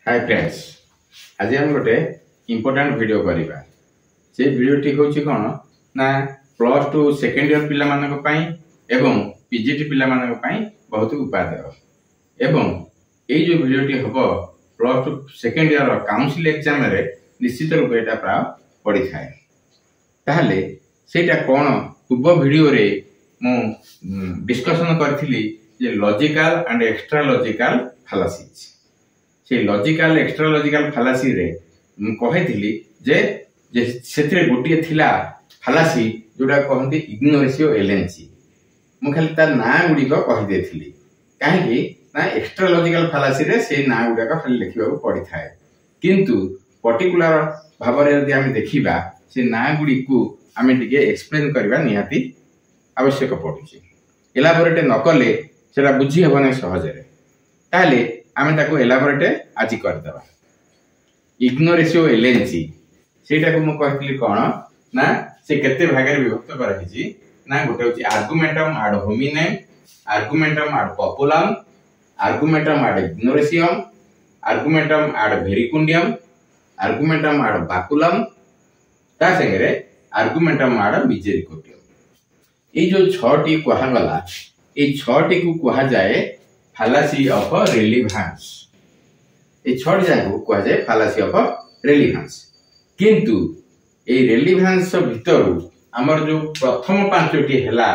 Hi friends, आज हम गोटे इम्पोर्टेंट वीडियो करिबा। से वीडियो ठीक होची कोन ना प्लस 2 सेकेंड ईयर पिला मानक पई एवं पीजीटी पिला मानक पई बहुत उपादेय एवं ए जो वीडियो टी हबो plus 2 second year council exam रे निश्चित रूप एटा प्राय पड़ी थाए। ताहले सेटा कोन पूर्व वीडियो रे मु डिस्कशन करथिली जे logical and extra logical fallacies. से लॉजिकल एक्स्ट्रा लॉजिकल फालासी रे कहिथिली जे सेथिरे गोटिए थिला फालासी जोडा कहंती इग्नोरेसियो एलेंसी। मु खाली तार ना गुडी को कहि देथिली काहेकि ना एक्स्ट्रा लॉजिकल फालासी रे से ना गुडा का खाली लिखिबा को पड़ी थाए, किंतु पर्टिकुलर भाबरे यदि हम देखिबा से ना गुडी को हमें टिके एक्सप्लेन करबा निहाती आवश्यक पडुची। एलाबोरेट न कले सेला बुझी हेबने सहज रे। ताले आमे ताको एलाबोरेट आज कर दबा। इग्नोरेसियो एलेंसी सेटा को मु कहथिली कोन ना से केते भागरे विभक्त करहिची ना गोटे होची आर्गुमेंटम आड होमिनेम, आर्गुमेंटम आड पॉपुलम, आर्गुमेंटम आड इग्नोरेसियम, आर्गुमेंटम आड वेरिकुंडियम, आर्गुमेंटम आड बाकुलम ता संगे आर्गुमेंटम आड मिजेरिकोटियम। ए जो 6 टी कहा गला ए 6 टी को कहा जाए फालासी ऑफ रिलेवेंस। ए 6 जाको कहा जाए फालासी ऑफ रिलेवेंस, किंतु ए रिलेवेंस भितरु हमर जो प्रथम 5 टी हैला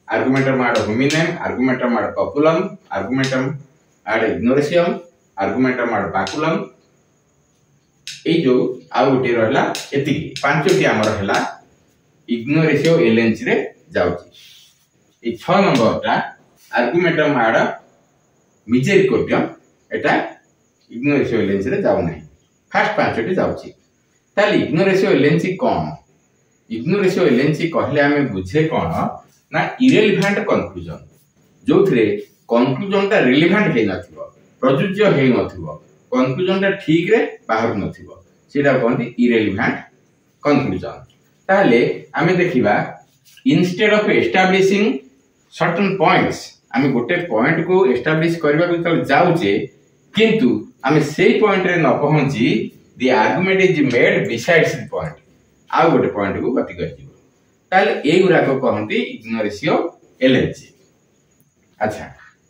आर्गुमेंटम आड होमिनेम, आर्गुमेंटम आड पॉपुलम, आर्गुमेंटम आड इग्नोरेसियम, आर्गुमेंटम आड बाकुलम, ए जो आ गोटे रहला एति 5 टी हमर हैला इग्नोरेसियो एलेंसी रे जाउची। ए 6 नंबर ता आर्गुमेंटम आड मिजेरिकोटियम एटा इग्नोरेसियो एलेंसी रे जाउ नाही, फर्स्ट 5 टी जाउची। ताली इग्नोरेसियो एलेंसी कोन? इग्नोरेसियो एलेंसी कहले हमें बुझे कोन ना इरेलेवेंट कंक्लूजन, जोथरे कंक्लूजन ता रिलेवेंट हे नथिबो, प्रयोज्य हे नथिबो, कंक्लूजन ता ठीक रे बाहर नथिबो, सेटा कहंती इरेलेवेंट कंक्लूजन। ताले हमें देखिबा instead of establishing certain points हमें गोटे पॉइंट को एस्टैब्लिश करबा को तल जाउचे, किंतु हमें सेही पॉइंट रे न पहुंची the argument is made besides the point, आ गोटे पॉइंट को गति कर दिबो, ताले ए गुरा को कहंती इग्नोरेसियो एलेंसी। अच्छा,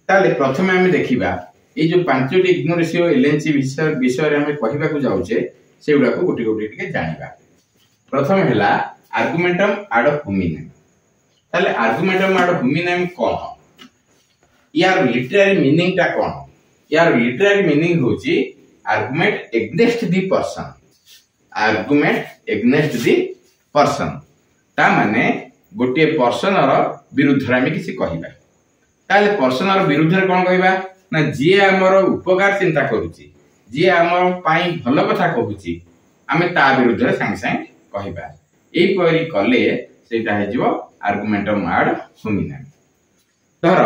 ताले प्रथमे हमें देखिबा ए जो 5 टी इग्नोरेसियो एलेंसी विषय रे हमें कहबा को जाउचे से गुरा को गोटे गोटे टिके जानिबा। प्रथम हैला आर्गुमेंटम आड होमिनेम। ताले आर्गुमेंटम आड होमिनेम कोन? यार लिटरेरी मीनिंग ता कोन? यार लिटरेरी मीनिंग होची argument against the person, argument against the person ता माने गोटे पर्सन रो विरुद्ध रे हम किसी कहिबा। ताले पर्सन रो विरुद्ध रे कोन कहिबा ना जे हमर उपकार चिंता करूची, जे हमर पाई भलो कथा कहूची, हमें ता विरुद्ध रे संग संग कहिबा। एई परी कले सेटा हे जिवो आर्गुमेंटम आड होमिनेम। धर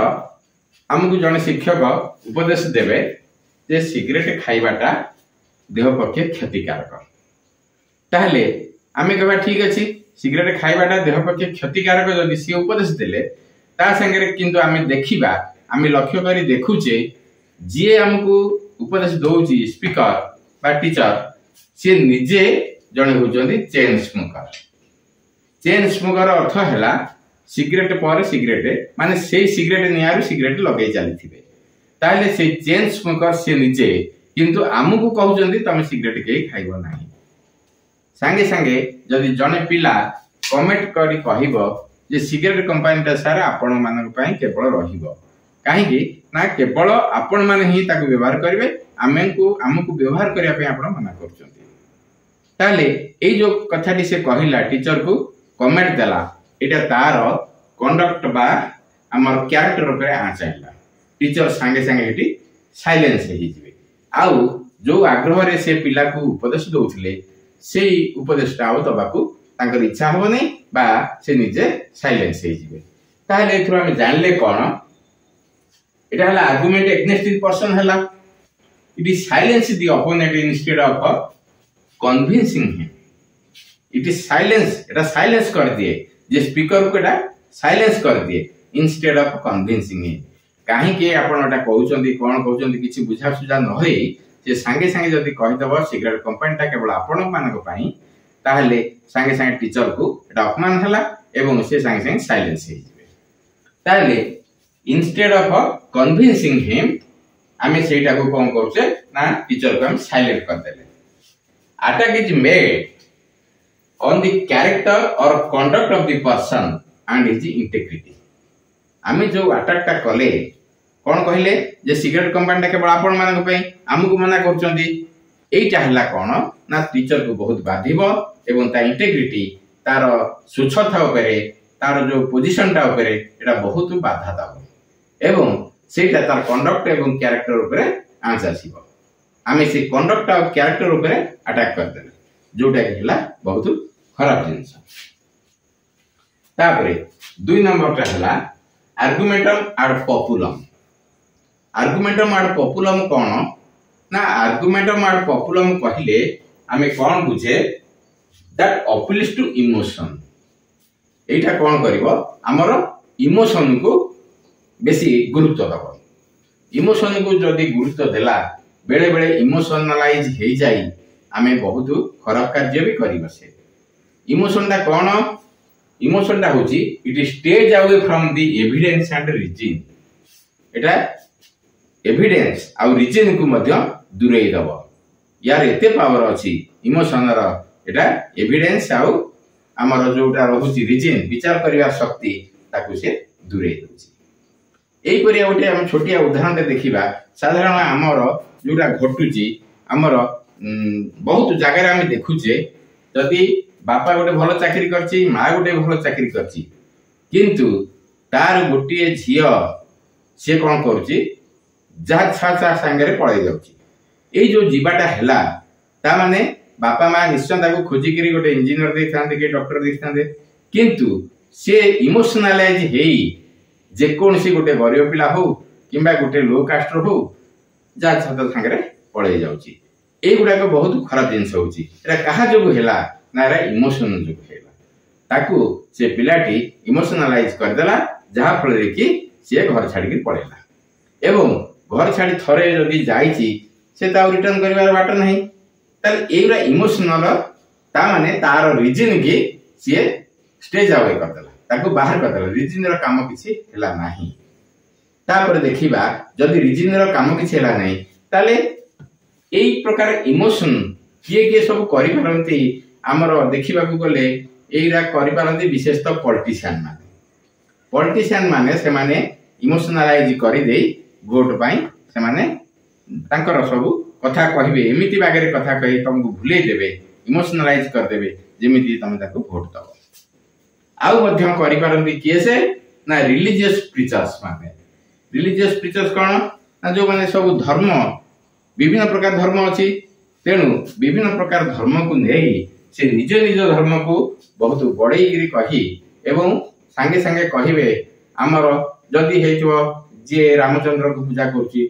हमकु जने शिक्षक उपदेश देबे जे सिगरेट खाइबाटा देह पक्षे क्षतिकारक, ताहले आमे कहबा ठीक अछि सिगरेट खाइबाटा देह पक्षे क्षतिकारक जदि सी उपदेश देले ता संगे किंतु आमे देखिबा आमे लक्ष्य करी देखुचे जे हमकु उपदेश दउची स्पीकर बा टीचर से निजे जने होजंदी चेन स्मोकर। चेन स्मोकर अर्थ हैला सिगरेट पर सिगरेट माने से सिगरेट नियारू सिगरेट लगे चलीथिबे, ताले से चेन स्मोकर से निजे किंतु आमको कहउजंदी तमे सिगरेट के खाइबो नाही। संगे संगे जदि जने पिला कमेंट करी कहिबो जे सिगरेट कंपनी ता सारा आपण मानक पई केवल रहिबो, काहे कि ना केवल आपण माने ही ताको व्यवहार करिवे, आमको व्यवहार करिया पे आपण मना करचंती। ताले ए जो कथाटी से कहिला टीचर को कमेंट देला एटा तार कंडक्ट बा हमर कैरेक्टर ऊपर आचाइला, टीचर संगे संगे हेटी साइलेंस हे जिवे। आउ जो आग्रह रे से पिला को उपदेश दउथिले सेही उपदेशटा आउ दबाकू तांकर इच्छा हो नै बा से निजे साइलेंस हे जिवे। ताले एथरो हम जानले कोन एटा हला आर्गुमेंट एग्नेस्ट द पर्सन हला, it is silence the opponent instead of convincing him. It is silence, Etah silence कर दिए जे स्पीकर को एटा साइलेंस कर दिए इंस्टेड ऑफ कन्विंसिंग हिम। काहे के आपण एटा कहउचंदी कोन कहउचंदी किछि बुझा सुझा न होई से सांगे सांगे जदि कहीदेव सिगरेट कंपनीटा केवल आपण मानक पई ताहले सांगे सांगे टीचर को एटा अपमान हला एवं से सांगे सांगे साइलेंस हे जिवे ताहले इंस्टेड ऑफ कन्विंसिंग हिम आमे सेटा को कोन करछे ना टीचर को हम साइलेंट कर देले attack is made on the character or conduct of the person and his integrity आमे जो अटैक ता कले कोन कहले जे सिगरेट कंपनीटा केवल आपण मानक पई हमकु मना करचंदी एटा हला कोन ना टीचर को बहुत बाधिबो एवं ता इंटीग्रिटी तार सुच्छता उपरे तार जो पोजीशनटा उपरे एटा बहुत बाधा दाबो एवं सेटा तार कंडक्ट एवं कैरेक्टर उपरे आंस आसीबो आमे से कंडक्ट और कैरेक्टर उपरे अटैक कर देले जोटा कि हला बहुत खराब जिंस तापरे 2 नंबर टा हला आर्गुमेंटम एंड पॉपुलम आर्गुमेंटम एंड पॉपुलम कोन ना आर्गुमेंटम एंड पॉपुलम कहिले आमे कोन बुझे दैट अपील्स टू इमोशन एटा कोन करिवो हमर इमोशन को बेसी गुरुत्व दबो इमोशन को जदी गुरुत्व देला बेले बेले इमोशनलाइज हे जाई आमे बहुत खराब कार्य भी करि बसे इमोशन टा कोन इमोशन टा होची it stays away from the evidence and reason एटा एविडेंस आ रीजन को मध्य दूरेई दबो यार एते पावर अछि इमोशन रा एटा एविडेंस आ हमर जोटा रहउची रीजन विचार करिवा शक्ति ताकू से दूरेई दोची एई परिया ओटे हम छोटिया उदाहरण दे देखिबा साधारण हमर जोटा घटुची हमर बहुत जगह आम देखुचे जदि बापा गोटे भल चाकरी करची माँ गोटे भल चाकरी करची किंतु तार गोटे झियो से कौन करुची जहाँ छा सांगे पड़े जाउची एई जो जीवाटा हैला ता माने बापा माँ निश्चय ताको खोजिकी गोटे इंजीनियर दे थांते के डॉक्टर दे थांते किंतु से इमोशनलाइज हेई जे कोनसी गोटे गरीब पिला हो किंबा गोटे लो कास्ट हो जहाँ छा सांगे पड़े जाउची ए गुडा को बहुत खराब जिंस होची एरा कहा जो हेला ना एरा इमोशन जो हेला ताकू से पिलाटी इमोशनलाइज कर देला जहाँ फल रे कि से घर छाड़ी के पड़ेला एवं घर छाड़ी थरे जदी जाईची से ता रिटर्न करिवार बाट नहीं तल एरा इमोशनल ता माने तार रीजन के से स्टेज अवे कर देला ताकू बाहर कर देला रीजन रो काम किछि हेला नाही तापर देखिबा जदी रीजन रो काम किछि हेला नाही ताले एई प्रकार इमोशन किए सब करि परंती हमर देखिबा को गले एइरा करि परंती विशेषतः पॉलिटिशियन माने से माने इमोशनलाइज करि देई वोट पाई से माने तांकर सब कथा कहिबे एमिति बागरे कथा कहि तुमको भुले देबे इमोशनलाइज कर देबे जेमिति तुम ताको वोट दबो आउ मध्यम करि परंती किए से ना रिलीजियस प्रीचर्स माने रिलीजियस प्रीचर्स कोन ना जो माने सब धर्म विभिन्न प्रकार धर्म अछि तेणु विभिन्न प्रकार धर्म को नहीं से निज निज धर्म को बहुत बड़ई गिरी कही एवं सांगे सांगे कहिबे हमर जदी हेइतो जे रामचंद्र को पूजा करछि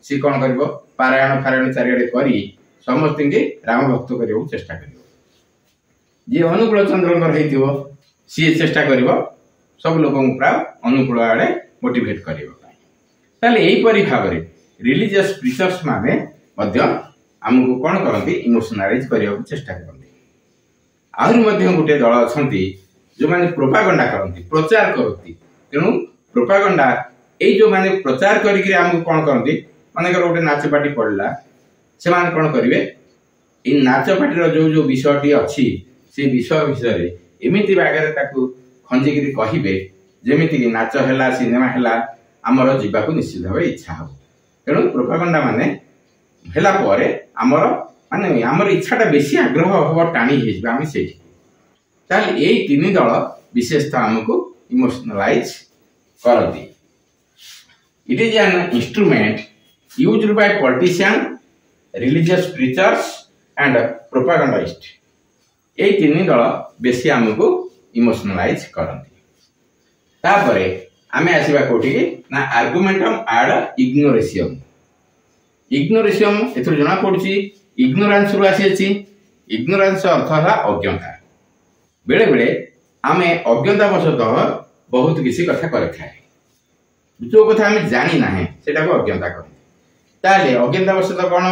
से कोन करबो पारायण फारायण चारियाडे करी समस्त के राम भक्त करियो चेष्टा करियो जे अनुकूल चंद्रकर हेइतो सी चेष्टा करियो सब लोगन प्राय अनुकूल आडे मोटिवेट करियो ताले एई परि भाबरे रिलीजियस प्रीचर्स माने मध्य हमको कोन करंती इमोशनलाइज करियो चेष्टा करंती आहुरी मध्य गुटे दल अछंती जो माने प्रोपागंडा करंती प्रचार करंती तेनु प्रोपागंडा एई जो माने प्रचार करी कि हमको कोन करंती माने कर गुटे नाच पार्टी पड़ला से माने कोन करिवे इ नाच पार्टी रो जो जो विषयटी अछि से विषय रे एमिति बागरे ताकू खंजीगिरी कहिबे जेमिति कि नाच हैला सिनेमा हैला हमर जीवा को निश्चित भाव इच्छा हो तेणु प्रोपागंडा माने हेला परे हमर माने हमर इच्छाटा बेसी आग्रह हो टाणी हे जिबा हम सेठी ताल एई तीन दल विशेषता हमको इमोशनलाइज करती it is an instrument used by politician religious preachers and propagandist एई तीन दल बेसी हमको इमोशनलाइज करती तापरे आमे आसीबा कोठी ना आर्गुमेंटम एंड इग्नोरेशियम इग्नोरेशियम एथुर जणा पडुची इग्नोरेंस रु आसीछि इग्नोरेंस अर्थ है अज्ञता बेले बेले आमे अज्ञता वशतः बहुत किसी कथा करे थाए जो कथा आमे जानि नाही सेटा को अज्ञता कहू ताले अज्ञता वशतः कोन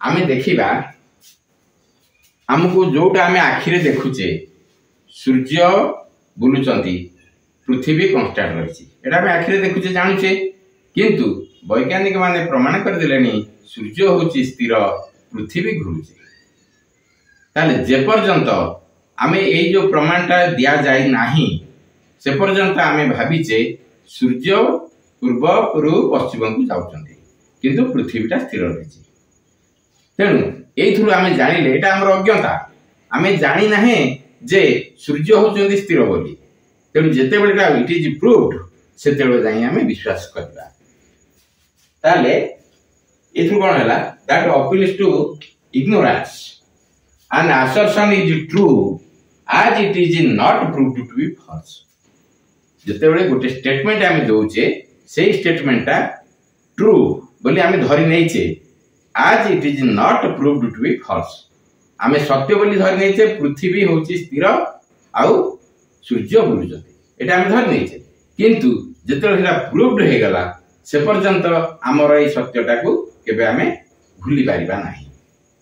आमे देखिबा हमको जोटा आमे आखिरे देखुचे सूर्य बुलुचंती पृथ्वी कांस्टेंट रही एटा आमे आखिरे देखुचे जानुचे किंतु वैज्ञानिक माने प्रमाण कर देलेनी सूर्य होची स्थिर पृथ्वी घुरुचे ताले जे पर्यंत आमे एई जो प्रमाणटा दिया जाय नाही से पर्यंत आमे भाबिचे सूर्य पूर्व रु पश्चिम को जाउचंती किंतु पृथ्वीटा स्थिर रही तेणु एथुरु आमे जानिले एटा हमर अज्ञता आमे जानि नाही जे सूर्य होचंती स्थिर बोली तेणु जेते बेलटा इट इज प्रूव्ड सेते बेले जाई आमे विश्वास करबा ताले एथुरु कोन हला that appeals to ignorance an assertion is true as it is not proved to be false जेते बेले गोटे स्टेटमेंट आमे दोचे सेही स्टेटमेंटटा ट्रू बोली आमे धरि नैचे आज it is not proved to be false आमे सत्य बोली धरि नैचे पृथ्वी होची स्थिर आउ सूर्य बुलुचते एटा आमे धरि नैचे किंतु जेते बेले प्रूव्ड हे गला से पर्यंत हमर ए सत्यटा को केबे आमे भूली पारिबा नाही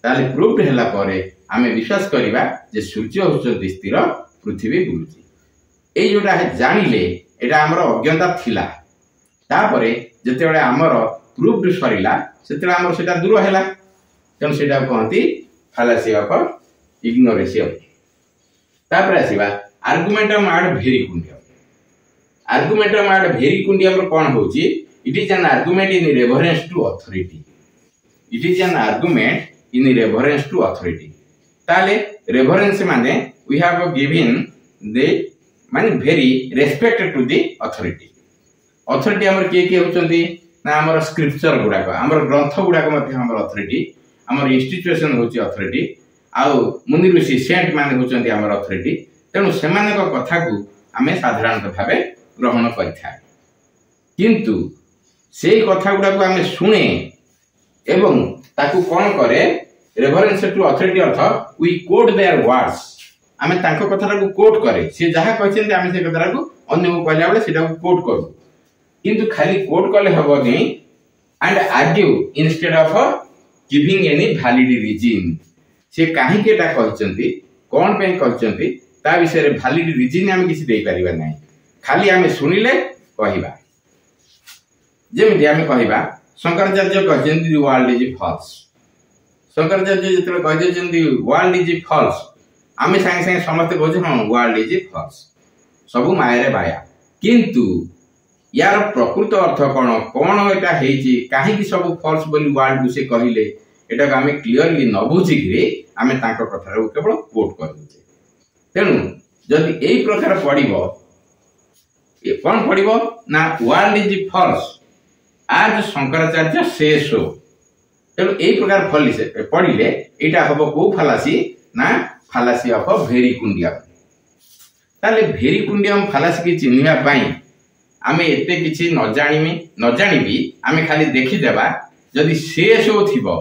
ताले प्रूव्ड हैला परे आमे विश्वास करिबा जे सूर्य होचंती स्थिर पृथ्वी बुलुची ए जोटा जानिले एटा हमर अज्ञता थिला तापरे जेते बेले हमर प्रूव्ड सरिला सेते हमर सेटा दूर हैला तन सेटा कहंती फालासी ऑफ इग्नोरेंस तापरे आसीबा आर्गुमेंटम आड भेरिकुंडियम आर्गुमेंटम आड भेरिकुंडियम रो कोन होची it is an argument in reference to authority it is an argument in reference to authority ताले रेफरेंस माने वी हैव गिवन द माने very respect to the authority authority हमर के होचंती ना हमर स्क्रिप्चर गुडा को हमर ग्रंथ गुडा को मध्ये हमर अथॉरिटी हमर इंस्टीट्यूशन होची अथॉरिटी आउ मुनि ऋषि सेंट माने होचंती हमर अथॉरिटी तेनु सेमानक कथा को हमें साधारणतः भाबे ग्रहण करिथा किंतु सेही कथा गुडा को हमें सुने एवं ताकू कोन करे रेफरेंस टू अथॉरिटी अर्थ वी कोट देयर वर्ड्स आमे तांको कथारा को कोट करे से जहा कहछन आमे से कथारा को अन्य को कहला बेले सेटा को कोट करू किंतु खाली कोट करले हबो नि and argue instead of giving any valid reason से काहे केटा कहछंती कोन पे कहछंती ता विषय रे वैलिड रीजन आमे किछि देई परिबा नै खाली आमे सुनिले कहिबा जेमिति आमे कहिबा शंकराचार्य कहछंती the world is false Shankaracharya जेतले कहछंती वर्ल्ड इज फॉल्स आमे संगे संगे समस्त कहछे हां वर्ल्ड इज फॉल्स सब माया रे माया किंतु यार प्रकृत अर्थ कोन कोन एटा हेची काहे कि सब फॉल्स बोली वर्ल्ड से कहिले एटा को आमे क्लियरली न बुझी कि आमे ताको कथा रो केवल कोट कर दिछे तेनु जदि एई प्रकार पडिबो ए कोन पडिबो ना वर्ल्ड इज फॉल्स आज शंकराचार्य शेष हो तेनु एई प्रकार फलिसे पडिले एटा हबो को फालासी ना फालासी ऑफ भेरिकुंडियम ताले भेरिकुंडियम फालासी की चिन्हिबा पई आमे एते किछि न जानिबी आमे खाली देखि देबा जदि शेष हो थिबो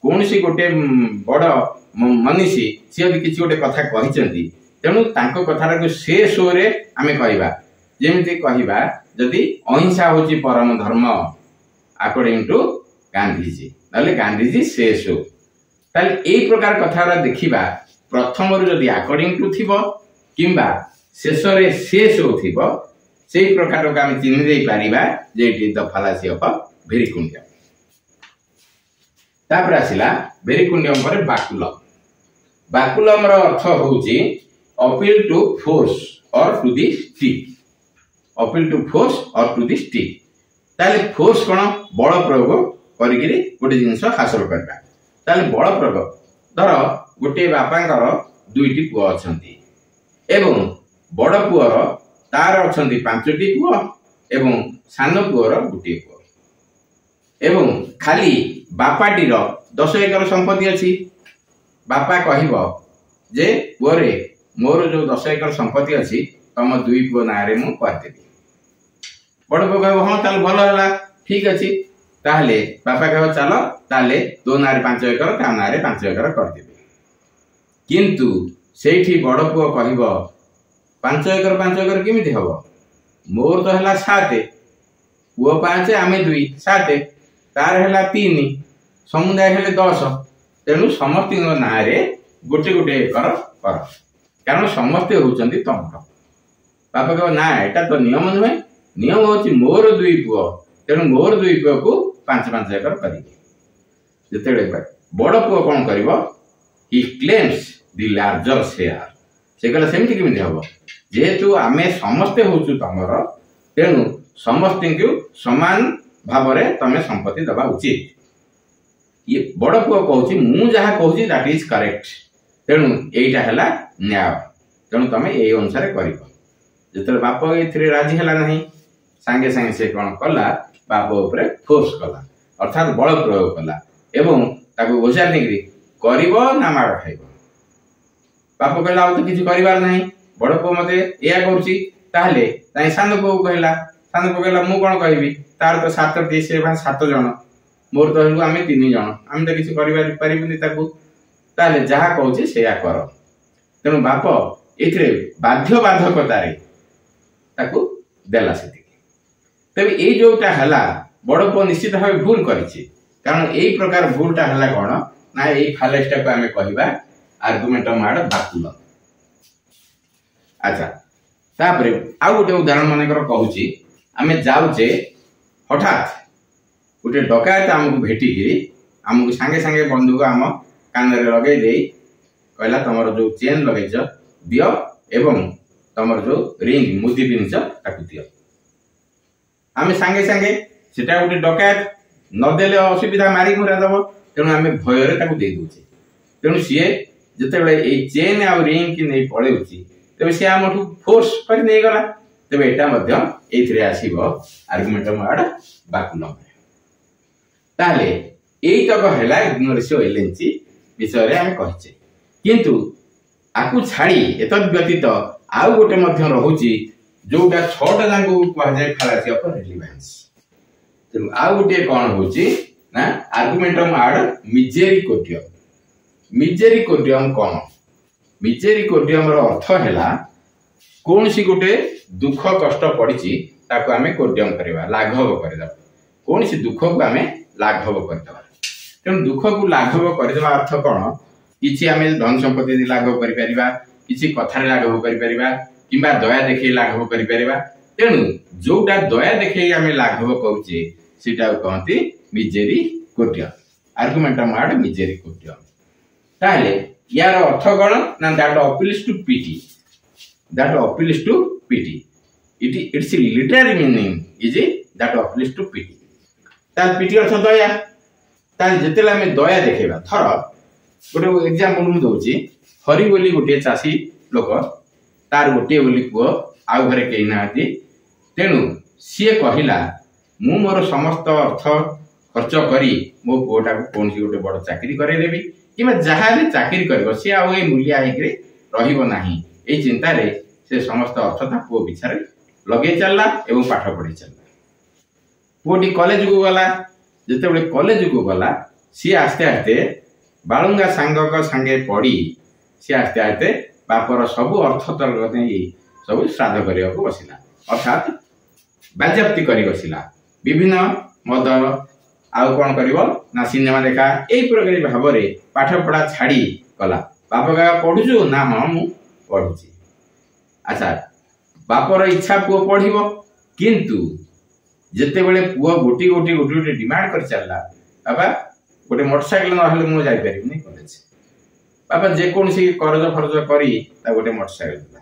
कोनसी गोटे बड़ मनीषी से यदि किछि गोटे कथा कहिचंती तेनु तांको कथारा को शेष हो रे आमे कहिबा जेमिति कहिबा जदि अहिंसा होची परम धर्म अकॉर्डिंग टू गांधीजी नले गांधीजी शेष हो ताले एई प्रकार कथारा देखिबा प्रथम रु जदि अकॉर्डिंग टू थिबो किंबा शेष रे शेष हो थिबो सेही प्रकार को आमे चिन्ह देई पारिबा जे it is the fallacy of भेरिकुंडियम तापर आसिला भेरिकुंडियम पर बाकुलम रो अर्थ होची appeal to force or to the stick appeal to force or to the stick ताले फोर्स कोन बल प्रयोग करिकरी गोटे जिंस हासिल करबा ताले बल प्रयोग धर गोटे बापांकर दुईटी पुआ अछंती एवं बड़ पुअर तार अछंती पांचटी पुआ एवं सान पुअर गोटे पुआ एवं खाली बापाटीर 10 एकर संपत्ति अछि बापा कहइबो जे पुअरे मोर जो 10 एकर संपत्ति अछि तम दुई पुआ नारे मु करदेबी बड़ पुआ कहइबो हां ताल भलो हला ठीक अछि ताहले बापा कहइबो चलो ताले दो नारे 5 एकर ता नारे 5 एकर करदेबी किंतु सेठी बड़ पुआ कहइबो 5 एकर केमिति हबो मोर तो हला 7 पुआ 5 आमे 2 7 तार हला 3 समुदाय हेले 10 तेणु समस्त ना गोटे गोटे एकर कर कारण समस्ते होउचंदी तमर बापा कह ना एटा तो नियम नुहे नियम होची मोर 2 पुओ तेणु मोर 2 पुओ को 5-5 एकर करी जेतेबे बड़ पुओ कोन करिवो he claims the larger share से कहला सेमति केमिति हबो जेहेतु आमे समस्ते होउचु तमर तेणु समस्त को समान भाव रे तमे संपत्ति दबा उचित ये बड़ पुओ कहूँ मु जहाँ कहूँ दैट इज करेक्ट तेणु यहीटा है न्याय तेणु तुम ये अनुसार कर जो बाप ये राजी है ना सांगे सांगे से कौन कला बाप उपर फोर्स कला अर्थात बल प्रयोग कला एवं ताको घोषार नहीं कर ना माड़ खाइब बाप कहला आ तो किसी कर बड़ पुओ मत या कर सान पुओ कहला सान पुओ कहला मु कौन कहबी तार तो 7टी से 7 जन मोर तो आम 3 जन आम तो किसी कर जहा कहूँ से कर तेणु बाप ये बाध्य बाधकतार देला से तेज ये जोटा है बड़ पुओ निश्चित भाव भूल करिछि कारण यही प्रकार भूलटा है कौन ना यही फालेसटा को आम कहवा आर्गुमेंटम आड बाकुल अच्छा तापर आउ गोटे उदाहरण मनकर कहूँ आम जाऊे हठात गोटे डकायत आमको भेटिकी आमको सांगे सांगे बंधुक आम कान लगे दे कहला तुम जो चेन लगे दि एवं तुम जो रिंग मुदी पिंच दि आम सांगे सांगे सेटा गोटे डकायत नदेले असुविधा मारी मुरा दब तेणु आम भय दे दूचे तेणु सी जिते चेन आ रिंग की नहीं पलैची तेज सी आम फोर्स कर नहीं गला तेज यहाँ आसब आर्गुमेंटम आड बाकुलम ताले यही तक है इग्नोरेंस एलेंसी विषय रे आम कहे किंतु आकु छाड़ी एत व्यतीत आउ गोटे रोचे जोटा 6टा जाक कहुए फालासी ऑफ रेलेवेंस तेणु आउ गोटे कौन होची ना आर्गुमेंटम आड मिजेरिकोर्डियम कौन मिजेरिकोर्डियम अर्थ है कौन सी गोटे दुख कष्ट पड़ी ताको आमे कोर्डियम करवा लाघव करदे कौन सी दुख को आमे लाघव करदे तेणु दुख को लाघव करदे अर्थ कौन किछि आमे धन संपत्ति लाघव करि परिबा किछि कथारे लाघव करि परिबा किबा दया देखै लाघव करि परिबा तेणु जोटा दया देखै आमे लाघव करूचे सेटा कहंती मिजेरिकोर्डियम आर्गुमेंटम आड मिजेरिकोर्डियम ताले यार अर्थ कौन ना that appeals to pity its literary meaning is that appeals to pity ताल pity अर्थ दया ताल जेतेला में दया देखेबा थर गोटे एग्जांपल मु दोची हरि बोली गोटे चासी लोक तार गोटे बोली पुओ आउ घरे केही नाती तेणु सी कहिला मु मोर समस्त अर्थ खर्च करी मो पुओटा को कौन सी गोटे बड़ चाकरी करे देबी किबा जहाले चाकरी करबो सी आउ ए मूल्य आइकरे रहिबो नाही ए चिंता रे से समस्त अर्थ ता पुओ पिछारे लगे चलला एवं पाठ पढ़ी चलला पुओटी कॉलेज को गला जेते कॉलेज को गला सी आस्ते आस्ते बालुंगा सांगक संगे पड़ी सी आस्ते आस्ते बापर सबु अर्थ तलगत सब श्राद्ध करने को बसिला अर्थात बाज्याप्ति करी बसिला विभिन्न मद आउ कौन करिवो ना सिनेमा देखा एई प्रकार भाव रे पाठ पढ़ा छाड़ी कला बाप का पढ़ुछु ना हां मु पढ़ुची अच्छा बापर इच्छा पुओ पढ़िबो किंतु जेते बेले पुओ गोटी गोटी गोटी गोटी डिमांड कर चलला बाबा गोटे मोटरसाइकिल न हले मु जाई परिबनी कॉलेज बाबा जे कोन सी करज फरज करी ता गोटे मोटरसाइकिल दिला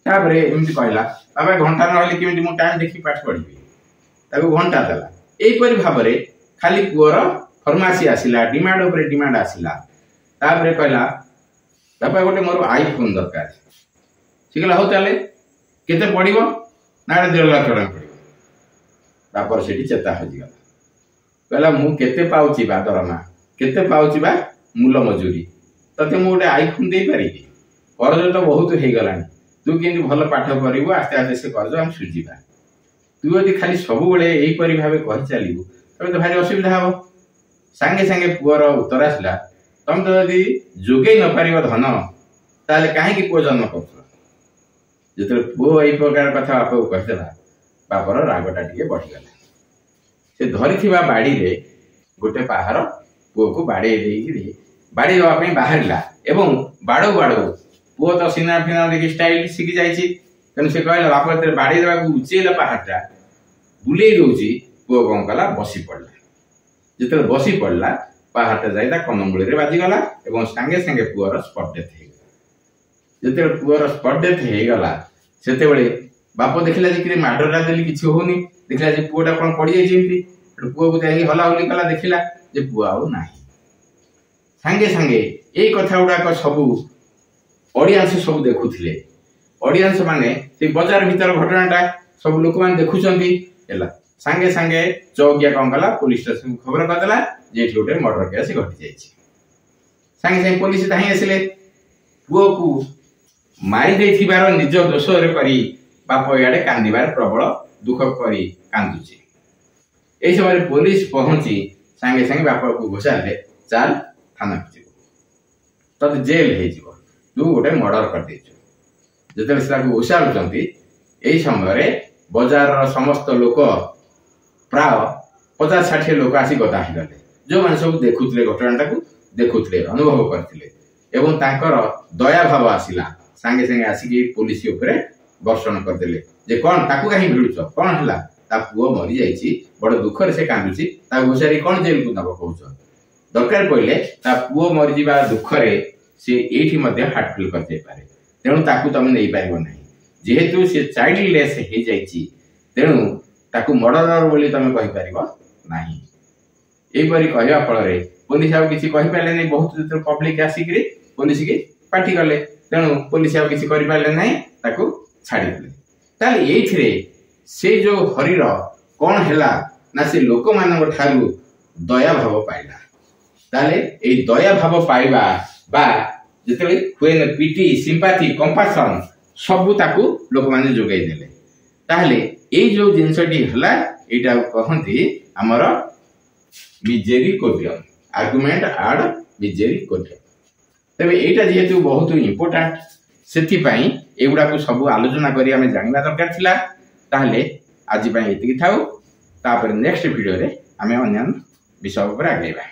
ताबरे एमति कहला बाबा घंटा न हले किमिति मु टाइम देखि पाठ पढ़िबी ताको घंटा देला एई परि भाव रे खाली पुओर फरमासी आसिला डिमांड ऊपर डिमांड आसिला ताबरे कहला बाबा गोटे मोर आईफोन दरकार सिकला हो ताले केते पड़िबो ना 1.5 लाख टका पड़िबो बापर सेठी चेता हो जिगला कहला मु केते पाउची बा दरमा केते पाउची बा मूल मजूरी तते मु गोटे आईफोन दे परिबी कर्ज तो बहुत हे गलानी तू केंति भल पाठ करिवो आस्ते आस्ते से कर्ज हम सुझिबा तू यदि खाली सब बेले एई परि भाबे कहि चलिबो तबे तो भारी असुविधा हो संगे संगे पुअर उत्तर आसला तुम तो यदि जोगे न पारिबो धन ताले काहे कि पो जन्म करथला जेते पो एई प्रकार कथा बापा कहतला बापर रागटा टिके बढ़ी गला से धरिथिबा बाड़ी रे गोटे पाहाड़ पुओ को बाड़े बाड़ी देवा बाहर एवं बाड़ो बाड़ो पुओ तो सिना फिना देखिए स्टाइल शिखी जाइए तेणु से कहला बाप बाड़ी देवा उचेला पहाड़टा बुले दौची पुओ कौन कला बसी पड़ला जिते बसी पड़ला पहाड़टा जाइए कनमूल बाजिगला और सांगे सांगे पुअर स्पट डेथ हो जिते पुअर स्पट डेथ हो गला से बाप देखला कि माडरा देली किसी होनी देखला पुओटा कौन पड़ जाइए पुओ को जाइए हलाहली कला देखला पुओ आउ ना सांगे सांगे ये कथा गुड़ाक सबू ऑडियंस सब देखुले ऑडियंस माने से बाजार भीतर घटनाटा सब लोक मैंने देखुंट सांगे सांगे चौकिया कौन कला पुलिस स्टेशन खबर करदेला जे गोटे मर्डर केस घटी जाइए सांगे सांगे पुलिस धाई आसिले पुओ को मारी देथिबार निज दोष करी बाप इे कांदार प्रबल दुख करी कांदुची यही समय पुलिस पहुंची सांगे सांगे बाप को घोषारे चल थाना तब जेल हो तू गोटे मर्डर कर जिते घोषालुंट यही समय बजार समस्त लोक प्राय 50-60 लोक आसी गदा गले जो मैंने सब देखुले घटनाटा को देखुले अनुभव करते एवं तांकर दया भाव आसला सांगे सांगे आसिकी पुलिस उपरे वर्षण करदे जे कौन ताकू कहीं भिड़ुच कौन है ता पुओ मरी जाइए बड़ दुखर से कांदुची घोषारी कौन जेल को नब कौच दरकार पड़े ता पुओ मरी जा दुखरे से ये हार्टफुल करते तेणु ताकू तुम नहीं पार ना जेहेतु सी चाइल्डलेस हो जाइए तेणु ताकू मर्डरर बोली तुम कहीपर ना यहीपरी कहवा फल पुलिस आउ कि कहीपारे बहुत जो पब्लिक आसिक पुलिस की पार्टी कले तेणु पुलिस आउ कि ना छाड़ीदे ताले ये से जो हरीर कौन है ना से लोक मान दया भाव पाइला ताले ए दया भाव पाइबा बा जिते हुए पीटी सिंपाथी कंपासन सबू ताकू लोक मैंने जोगाई देले ताहले ए जो जिनसटी हला एटा कहंती हमर मिसेरिकॉर्डियम आर्गुमेंट आड मिसेरिकॉर्डियम तबे एटा जेहेतु बहुत इंपोर्टेंट सेति पई एगुडा को सब आलोचना करी हमें जानवा दरकार थिला ताहले आज पई एतिकी थाउ तापर नेक्स्ट वीडियो रे हमें अन्य विषय पर आगेबा।